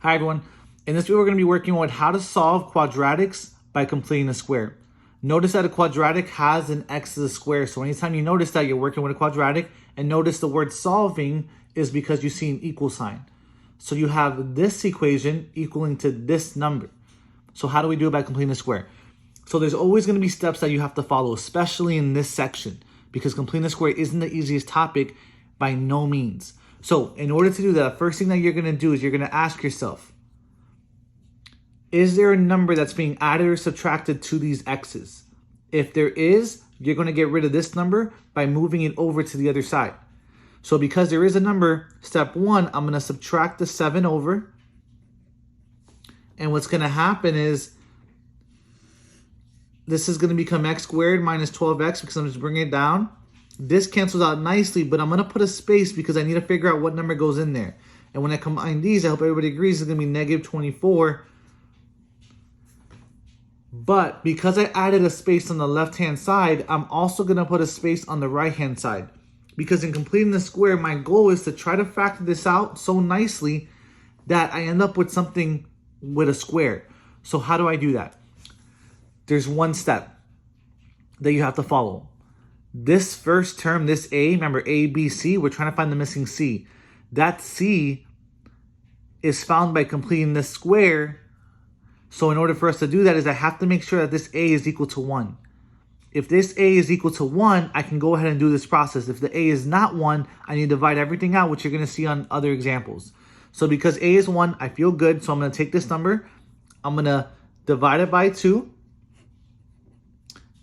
Hi everyone. In this video we're going to be working on how to solve quadratics by completing a square. Notice that a quadratic has an x to the square, so anytime you notice that you're working with a quadratic, and notice the word solving is because you see an equal sign. So you have this equation equaling to this number. So how do we do it by completing a square? So there's always going to be steps that you have to follow, especially in this section, because completing a square isn't the easiest topic by no means. So in order to do that, first thing that you're going to do is you're going to ask yourself, is there a number that's being added or subtracted to these x's? If there is, you're going to get rid of this number by moving it over to the other side. So because there is a number, step one, I'm going to subtract the 7 over. And what's going to happen is this is going to become x squared minus 12x because I'm just bringing it down. This cancels out nicely, but I'm going to put a space because I need to figure out what number goes in there. And when I combine these, I hope everybody agrees, it's going to be negative 24. But because I added a space on the left-hand side, I'm also going to put a space on the right-hand side. Because in completing the square, my goal is to try to factor this out so nicely that I end up with something with a square. So how do I do that? There's one step that you have to follow. This first term, this A, remember A, B, C, we're trying to find the missing C. That C is found by completing this square. So in order for us to do that is I have to make sure that this A is equal to 1. If this A is equal to 1, I can go ahead and do this process. If the A is not 1, I need to divide everything out, which you're going to see on other examples. So because A is 1, I feel good. So I'm going to take this number. I'm going to divide it by 2.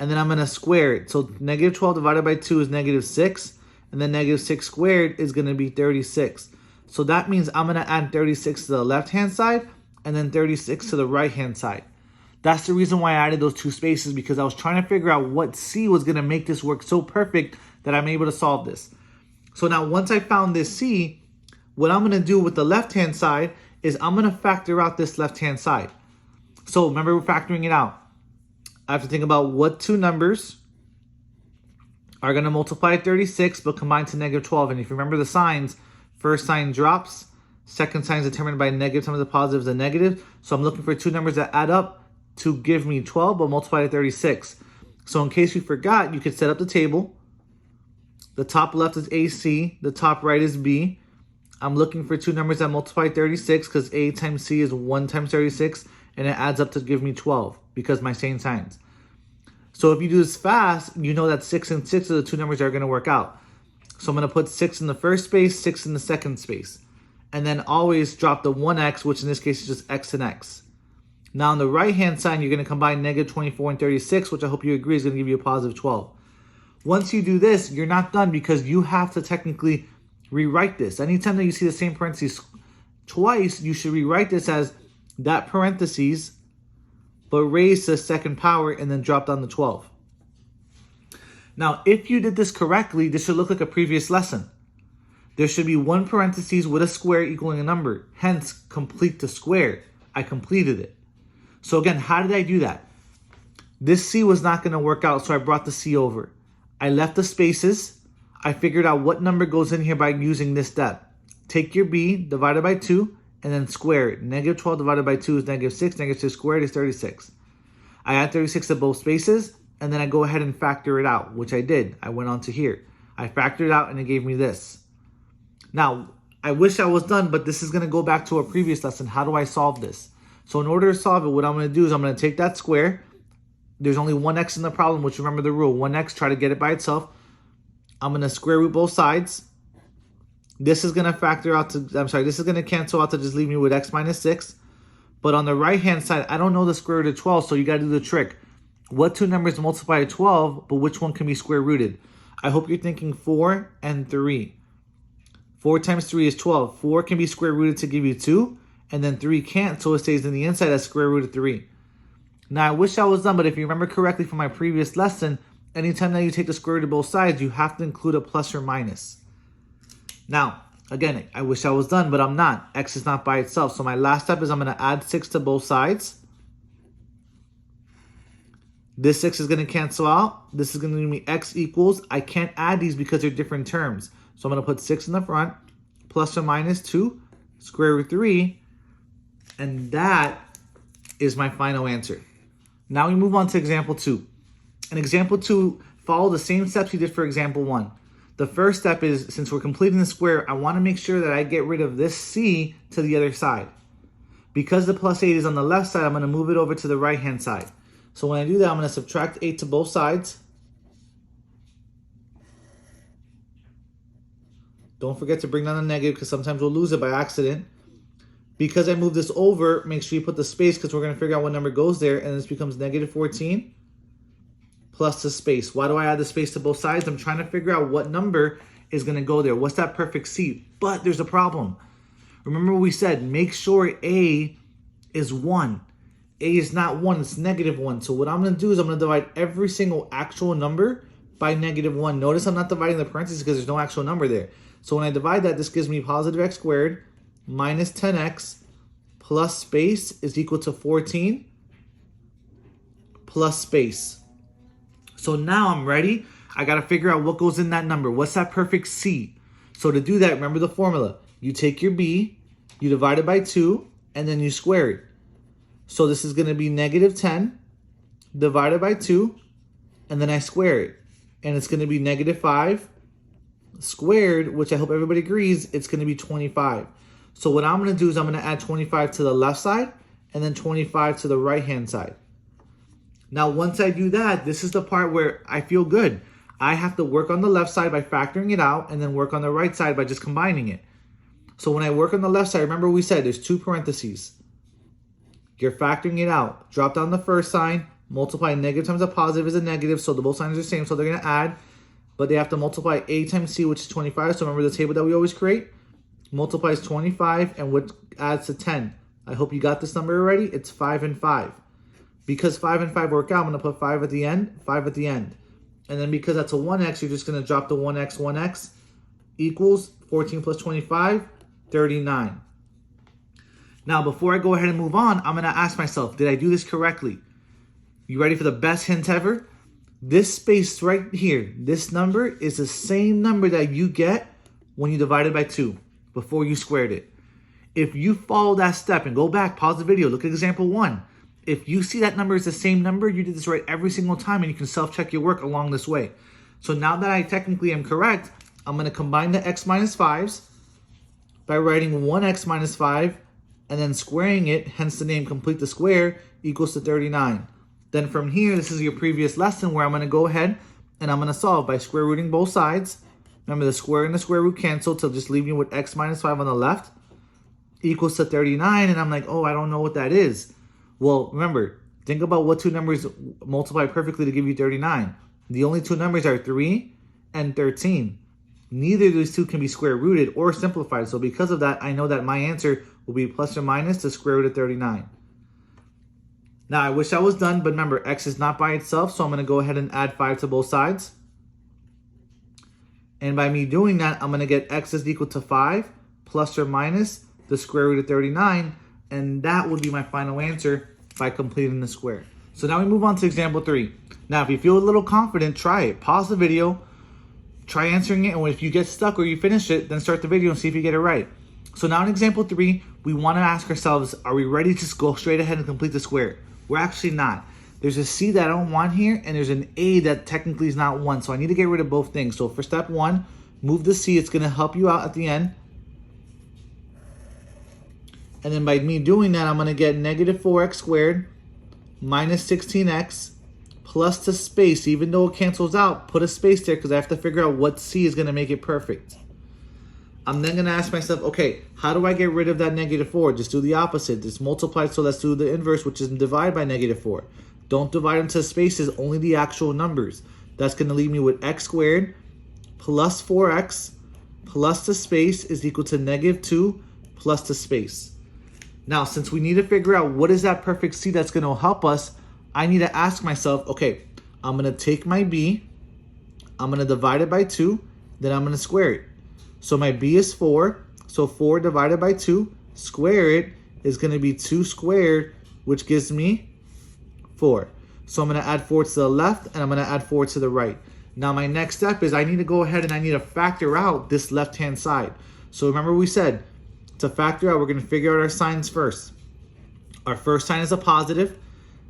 And then I'm going to square it. So negative 12 divided by 2 is negative 6. And then negative 6 squared is going to be 36. So that means I'm going to add 36 to the left-hand side and then 36 to the right-hand side. That's the reason why I added those two spaces, because I was trying to figure out what C was going to make this work so perfect that I'm able to solve this. So now once I found this C, what I'm going to do with the left-hand side is I'm going to factor out this left-hand side. So remember, we're factoring it out. I have to think about what two numbers are going to multiply 36 but combine to negative 12. And if you remember the signs, first sign drops, second sign is determined by negative times the positive is a negative. So I'm looking for two numbers that add up to give me 12 but multiply to 36. So in case you forgot, you could set up the table. The top left is AC, the top right is B. I'm looking for two numbers that multiply 36 because A times C is 1 times 36, and it adds up to give me 12 because my same signs. So if you do this fast, you know that 6 and 6 are the two numbers that are going to work out. So I'm going to put 6 in the first space, 6 in the second space. And then always drop the 1x, which in this case is just x and x. Now on the right-hand side, you're going to combine negative 24 and 36, which I hope you agree is going to give you a positive 12. Once you do this, you're not done because you have to technically rewrite this. Anytime that you see the same parentheses twice, you should rewrite this as that parentheses, but raise to the second power and then drop down the 12. Now, if you did this correctly, this should look like a previous lesson. There should be one parentheses with a square equaling a number. Hence, complete the square. I completed it. So again, how did I do that? This C was not going to work out, so I brought the C over. I left the spaces. I figured out what number goes in here by using this step. Take your B divided by 2 and then square it. Negative 12 divided by 2 is negative 6. Negative 6 squared is 36. I add 36 to both spaces, and then I go ahead and factor it out, which I did. I went on to here. I factored it out, and it gave me this. Now, I wish I was done, but this is going to go back to a previous lesson. How do I solve this? So in order to solve it, what I'm going to do is I'm going to take that square. There's only one x in the problem, which remember the rule. 1x, try to get it by itself. I'm going to square root both sides. This is going to factor out to, this is going to cancel out to just leave me with x minus 6. But on the right-hand side, I don't know the square root of 12, so you got to do the trick. What two numbers multiply to 12, but which one can be square rooted? I hope you're thinking 4 and 3. 4 times 3 is 12. 4 can be square rooted to give you 2, and then 3 can't, so it stays in the inside as square root of 3. Now, I wish I was done, but if you remember correctly from my previous lesson, anytime that you take the square root of both sides, you have to include a plus or minus. Now, again, I wish I was done, but I'm not. X is not by itself. So my last step is I'm going to add 6 to both sides. This 6 is going to cancel out. This is going to give me x equals. I can't add these because they're different terms. So I'm going to put 6 in the front, plus or minus 2, square root 3. And that is my final answer. Now we move on to example 2. In example 2, follow the same steps you did for example 1. The first step is, since we're completing the square, I want to make sure that I get rid of this c to the other side. Because the plus 8 is on the left side, I'm going to move it over to the right-hand side. So when I do that, I'm going to subtract 8 to both sides. Don't forget to bring down the negative because sometimes we'll lose it by accident. Because I move this over, make sure you put the space because we're going to figure out what number goes there. And this becomes negative 14 plus the space. Why do I add the space to both sides? I'm trying to figure out what number is going to go there. What's that perfect C? But there's a problem. Remember we said make sure A is 1. A is not 1, it's negative 1. So what I'm going to do is I'm going to divide every single actual number by negative 1. Notice I'm not dividing the parentheses because there's no actual number there. So when I divide that, this gives me positive x squared minus 10x plus space is equal to 14 plus space. So now I'm ready. I got to figure out what goes in that number. What's that perfect C? So to do that, remember the formula. You take your B, you divide it by 2, and then you square it. So this is going to be negative 10 divided by 2, and then I square it. And it's going to be negative 5 squared, which I hope everybody agrees, it's going to be 25. So what I'm going to do is I'm going to add 25 to the left side and then 25 to the right-hand side. Now, once I do that, this is the part where I feel good. I have to work on the left side by factoring it out and then work on the right side by just combining it. So when I work on the left side, remember we said there's 2 parentheses. You're factoring it out. Drop down the first sign, multiply negative times a positive is a negative, so the both signs are the same, so they're going to add. But they have to multiply A times C, which is 25. So remember the table that we always create? Multiplies 25 and what adds to 10. I hope you got this number already. It's 5 and 5. Because 5 and 5 work out, I'm going to put 5 at the end, 5 at the end. And then because that's a 1x, you're just going to drop the 1x equals 14 plus 25, 39. Now, before I go ahead and move on, I'm going to ask myself, did I do this correctly? You ready for the best hint ever? This space right here, this number is the same number that you get when you divide it by 2 before you squared it. If you follow that step and go back, pause the video, look at example 1. If you see that number is the same number, you did this right every single time and you can self-check your work along this way. So now that I technically am correct, I'm going to combine the x minus 5s by writing 1x minus 5 and then squaring it, hence the name complete the square, equals to 39. Then from here, this is your previous lesson where I'm going to go ahead and I'm going to solve by square rooting both sides. Remember the square and the square root cancel to just leave me with x minus 5 on the left equals to 39. And I'm like, oh, I don't know what that is. Well, remember, think about what 2 numbers multiply perfectly to give you 39. The only 2 numbers are 3 and 13. Neither of these 2 can be square rooted or simplified. So because of that, I know that my answer will be plus or minus the square root of 39. Now, I wish I was done, but remember, x is not by itself, so I'm going to go ahead and add 5 to both sides. And by me doing that, I'm going to get x is equal to 5 plus or minus the square root of 39, and that would be my final answer by completing the square. So now we move on to example 3. Now, if you feel a little confident, try it. Pause the video, try answering it, and if you get stuck or you finish it, then start the video and see if you get it right. So now in example 3, we want to ask ourselves, are we ready to just go straight ahead and complete the square? We're actually not. There's a C that I don't want here, and there's an A that technically is not 1. So I need to get rid of both things. So for step 1, move the C. It's going to help you out at the end. And then by me doing that, I'm going to get negative 4x squared minus 16x plus the space. Even though it cancels out, put a space there because I have to figure out what C is going to make it perfect. I'm then going to ask myself, okay, how do I get rid of that negative 4? Just do the opposite. Just multiply, so let's do the inverse, which is divide by negative 4. Don't divide them to spaces, only the actual numbers. That's going to leave me with x squared plus 4x plus the space is equal to negative 2 plus the space. Now, since we need to figure out what is that perfect C that's going to help us, I need to ask myself, okay, I'm going to take my B, I'm going to divide it by 2, then I'm going to square it. So my B is 4, so 4 divided by 2, square it, is going to be 2 squared, which gives me 4. So I'm going to add 4 to the left, and I'm going to add 4 to the right. Now my next step is I need to go ahead and I need to factor out this left-hand side. So remember we said, to factor out, we're going to figure out our signs first. Our first sign is a positive,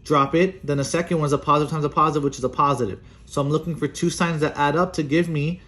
drop it. Then the second one is a positive times a positive, which is a positive. So I'm looking for two signs that add up to give me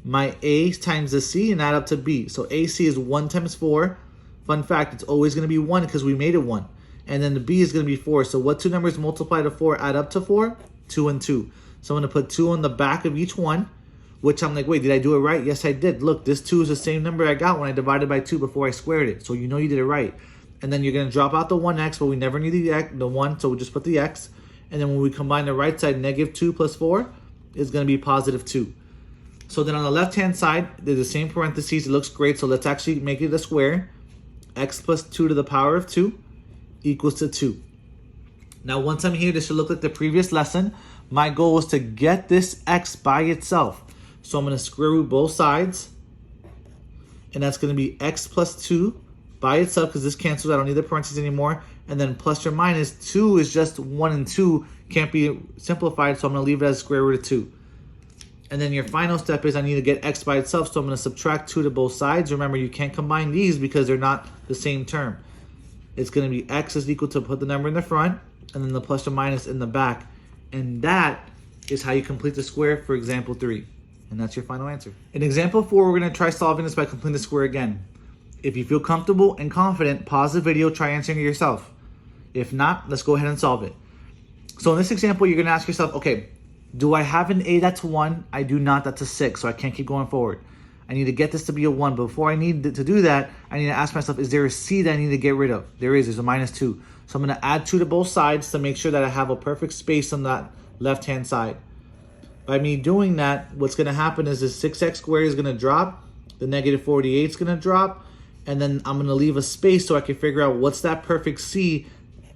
my A times the C and add up to B. So AC is 1 times 4. Fun fact, it's always going to be 1 because we made it 1. And then the B is going to be 4. So what two numbers multiply to 4 add up to 4? 2 and 2. So I'm going to put 2 on the back of each one, which I'm like, wait, did I do it right? Yes, I did. Look, this 2 is the same number I got when I divided by 2 before I squared it. So you know you did it right. And then you're going to drop out the 1x, but we never need the 1, so we'll just put the x. And then when we combine the right side, negative 2 plus 4 is going to be positive 2. So then on the left-hand side, there's the same parentheses. It looks great, so let's actually make it a square. X plus 2 to the power of 2 equals to 2. Now, once I'm here, this should look like the previous lesson. My goal is to get this x by itself. So I'm going to square root both sides. And that's going to be x plus 2 by itself, because this cancels. I don't need the parentheses anymore. And then plus or minus 2 is just 1 and 2. Can't be simplified, so I'm going to leave it as square root of 2. And then your final step is I need to get x by itself, so I'm going to subtract 2 to both sides. Remember, you can't combine these because they're not the same term. It's going to be x is equal to put the number in the front, and then the plus or minus in the back. And that is how you complete the square for example 3. And that's your final answer. In example 4, we're going to try solving this by completing the square again. If you feel comfortable and confident, pause the video, try answering it yourself. If not, let's go ahead and solve it. So in this example, you're going to ask yourself, okay, do I have an A that's 1? I do not. That's a 6, so I can't keep going forward. I need to get this to be a 1. But before I need to do that, I need to ask myself, is there a C that I need to get rid of? There is. There's a minus 2. So I'm going to add 2 to both sides to make sure that I have a perfect space on that left-hand side. By me doing that, what's going to happen is this 6x squared is going to drop. The negative 48 is going to drop. And then I'm going to leave a space so I can figure out what's that perfect C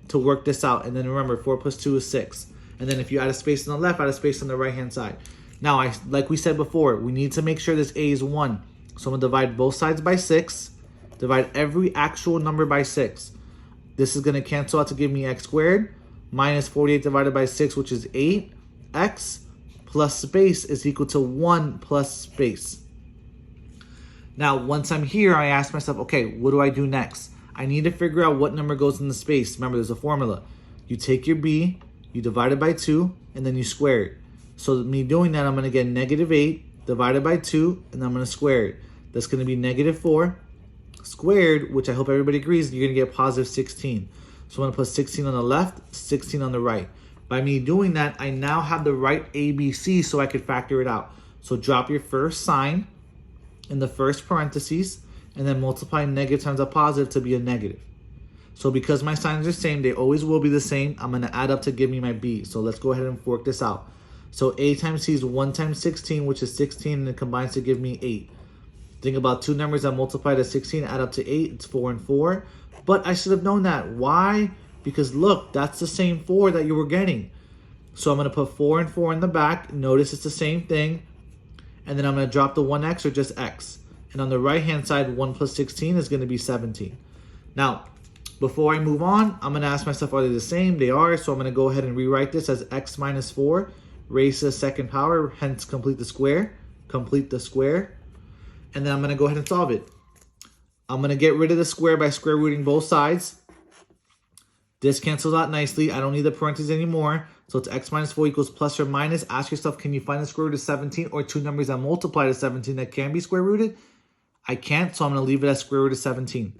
to work this out. And then remember, 4 plus 2 is 6. And then if you add a space on the left, add a space on the right-hand side. Now, like we said before, we need to make sure this A is 1. So I'm going to divide both sides by 6. Divide every actual number by 6. This is going to cancel out to give me x squared. Minus 48 divided by 6, which is 8. X plus space is equal to 1 plus space. Now, once I'm here, I ask myself, okay, what do I do next? I need to figure out what number goes in the space. Remember, there's a formula. You take your B, you divide it by 2, and then you square it. So me doing that, I'm going to get negative 8 divided by 2, and I'm going to square it. That's going to be negative 4 squared, which I hope everybody agrees, you're going to get positive 16. So I'm going to put 16 on the left, 16 on the right. By me doing that, I now have the right ABC so I could factor it out. So drop your first sign in the first parentheses, and then multiply negative times a positive to be a negative. So because my signs are the same, they always will be the same, I'm going to add up to give me my B. So let's go ahead and work this out. So A times C is 1 times 16, which is 16, and it combines to give me 8. Think about two numbers that multiply to 16, add up to 8. It's 4 and 4. But I should have known that. Why? Because look, that's the same 4 that you were getting. So I'm going to put 4 and 4 in the back. Notice it's the same thing. And then I'm going to drop the 1x or just x. And on the right-hand side, 1 plus 16 is going to be 17. Now, before I move on, I'm going to ask myself, are they the same? They are. So I'm going to go ahead and rewrite this as x minus 4 raised to the second power, hence complete the square. Complete the square. And then I'm going to go ahead and solve it. I'm going to get rid of the square by square rooting both sides. This cancels out nicely. I don't need the parentheses anymore. So it's x minus 4 equals plus or minus. Ask yourself, can you find the square root of 17 or two numbers that multiply to 17 that can be square rooted? I can't, so I'm going to leave it as square root of 17.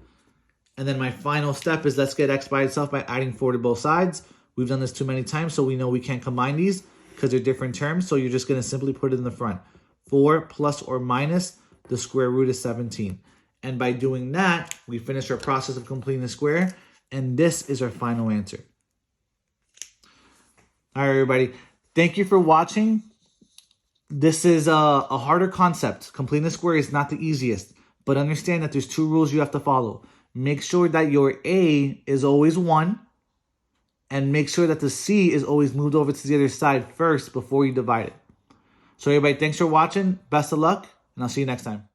And then my final step is let's get x by itself by adding 4 to both sides. We've done this too many times, so we know we can't combine these because they're different terms. So you're just going to simply put it in the front. 4 plus or minus the square root of 17. And by doing that, we finish our process of completing the square. And this is our final answer. All right, everybody. Thank you for watching. This is a harder concept. Completing the square is not the easiest. But understand that there's 2 rules you have to follow. Make sure that your A is always 1. And make sure that the C is always moved over to the other side first before you divide it. So everybody, thanks for watching. Best of luck. And I'll see you next time.